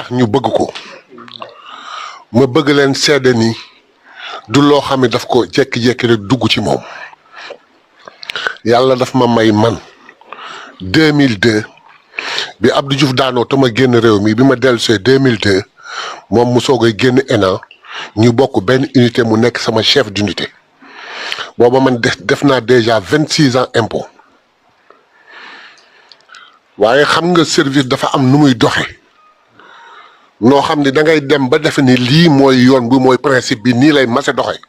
tax ñu bëgg ko ma bëgg leen seede ni du loo xam ne daf ko jekki-jekki rek dugg ci moom yàlla daf ma may man 2002 bi Abdou Diouf daanoo te ma génn réew mi bi ma dellusee 2002 moom mu soogay génn ENA ñu bokk benn unité mu nekk sama chef d'unité booba man def naa déjà 26 ans impôt waaye xam nga service dafa am nu muy doxe noo xam ni da ngay dem ba defe ni lii mooy yoon bi mooy principe bi nii lay mase doxe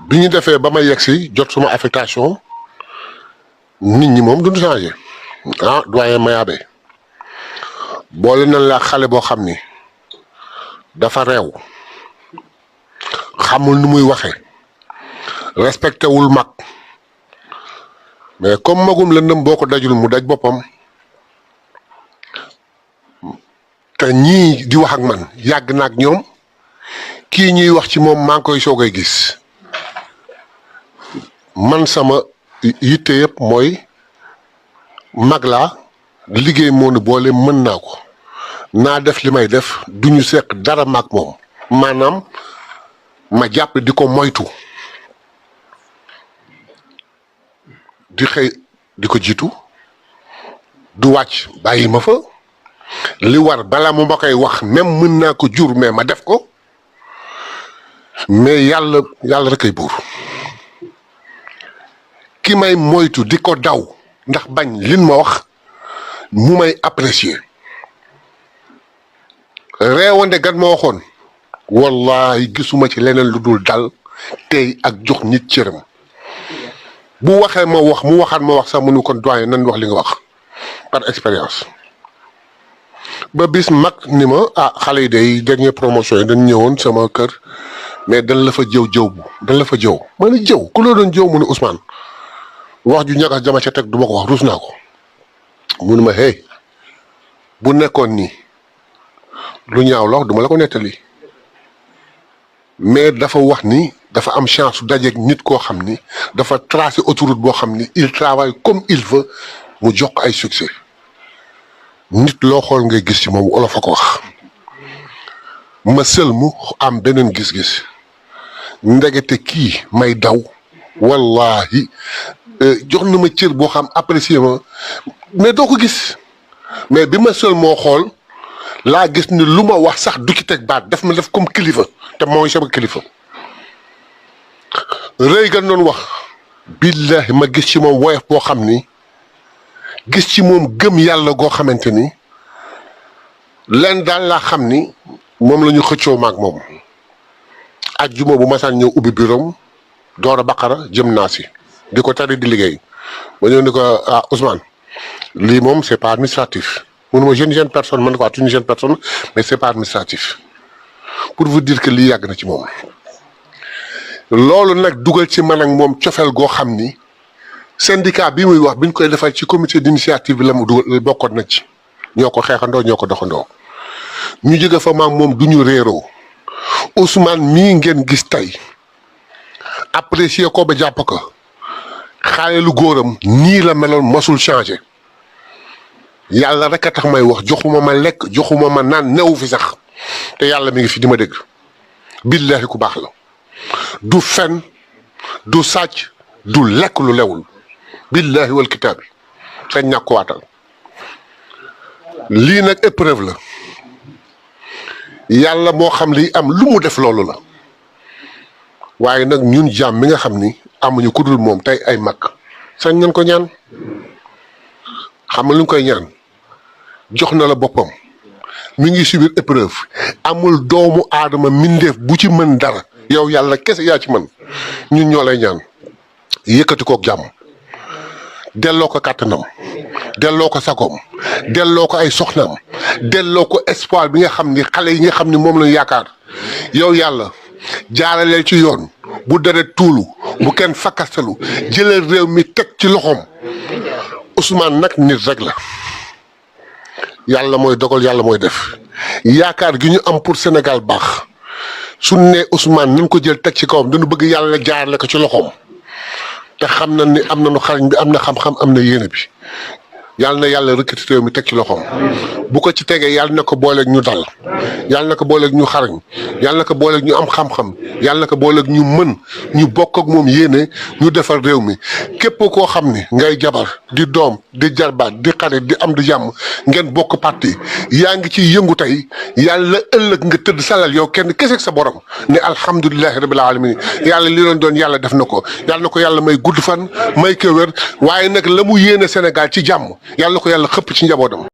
bi ñu defee ba ma yegsi jot suma affectation nit ñi moom duñu changé ah doyen Mayabé boole na la xale boo xam ni dafa réew xamul nu muy waxe respecté wul mag mais comme magum lëndëm boo ko dajul mu daj boppam te ñii di wax ak man yàgg na ak ñoom kii ñuy wax ci moom maa ngi koy soogay gis man sama yitte yëpp mooy mag laa liggéey moo nu boole mën naa ko naa def li may def duñu seq dara mag moom maanaam ma jàpp di ko moytu di xëy di ko jiitu du wàcc bàyyi ma fa li war bala mu ma koy wax même mën naa ko jur mais ma def ko mais yàlla rek ay buur ki may moytu di ko daw ndax bañ lin ma wax mu may apprécier reewande gan ma waxoon wallahi gisuma ci leneen lu dul dal tey ak jox nit cëram bu waxee ma wax mu waxaat ma wax sax mu nu kon doyen nan wax li nga wax par expérience ba bis mag ni ma ah xale yi day dernière promotion yi dañ ñëwoon sama kër mais dañ la fa jëw dañ la fa jëw ma ne jëw ku la doon jëw mu ne Ousmane wax ju ñagas jama ca teg du ma ko wax rus naa ko mun ma hey bu nekkoon nii lu ñaaw la wax duma la ko nettali mais dafa wax ni dafa am chance su dajeeg nit koo xam ni dafa tracé autoroute boo xam ni il travaille comme il veut mu jox ko ay succès nit loo xool ngay gis ci moom olof a ko wax ma sël mu am beneen gis-gis ndegete kii may daw wallahi jox na ma cër boo xam apprécier ma mais doo ko gis mais bi ma sël moo xool laa gis ni lu ma wax sax du ci teg baat def ma def comme kilifa te mooy sama kilifa rëy gan doon wax billahi ma gis ci moom woyof boo xam ni gis ci moom gëm yàlla goo xamante ni leen daal laa xam ni moom la ñu xëccoo maag moom ajjuma bu masaan ñëw ubbi birom door a baqara jëm naa si di ko tari di liggéey ma ñëw ni ko ah Ousmane lii moom c'est pas administratif munuma jeune personne man quoi une jeune personne mais c'est pas administratif pour vous dire que lii yàgg na ci moom loolu nag dugal ci man ak moom cofeel goo xam ni syndicat bi muy wax bi ñu koy defal ci comité d'initiative bi la mu dugal bokkoon na ci ñoo ko xeexandoo ñoo ko doxandoo ñu jóge fa maag moom du ñu réeroo Ousmane mii ngeen gis tey apprécier ko ba jàpp ko xaale lu góoram nii la meloon mosul changé yàlla rek a tax may wax joxuma ma lekk joxuma ma naan newu fi sax te yàlla mi ngi fi di ma dégg billahi ku baax la du fen du sàcc du lekk lu lewul billahi wal kitaabi sañ ñàkk ko waatal lii nag épreuve la yàlla moo xam li am lu mu def loolu la waaye nag ñun jaam mi nga xam ni amuñu ku dul moom tey ay mag sañ ngeen ko ñaan xam nga lu ñu koy ñaan jox na la boppam mi ngi subir épreuve amul doomu aadama mindeef bu ci mën dara yow yàlla kese yaa ci mën ñun ñoo lay ñaan yëkkati kook jàmm delloo ko kàttanam delloo ko sagoom delloo ko ay soxnaam delloo ko espoir bi nga xam ni xale yi nga xam ni moom lañu yaakaar yow yàlla jaaraleel ci yoon bu deret tuulu bu kenn fakkastalu jëlal réew mi teg ci loxoom Ousmane nag nit rek la yàlla mooy dogal yàlla mooy def yaakaar gi ñu am pour Sénégal baax su ne Ousmane nañ ko jël teg ci kawam dañu bëgg yàlla jaarale ko ci loxoom te xam na ni am nañu xarañ bi am na xam-xam am na yéene bi yàlla na yàlla rëkkati réew mi teg ci loxoom bu ko ci tegee yàlla na ko booleeg ñu dal yàlla na ko booleeg ñu xarañ yàlla na ko booleeg ñu am xam-xam yàlla na ko booleeg ñu mën ñu bokk ak moom yéene ñu defar réew mi képp koo xam ni ngay jabar di doom di jarbaat di xarit di am di jàmm ngeen bokk parti yaa ngi ciy yëngu tey yàlla ëllëg nga tëdd salal yow kenn kese sa borom ne alhamdulilahi rabil alamin yàlla li doon yàlla def na ko yàlla may gudd fan may ko wér waaye nag la mu yéene Sénégal ci jàmm yàlla na ko yàlla xëpp ci njabootam.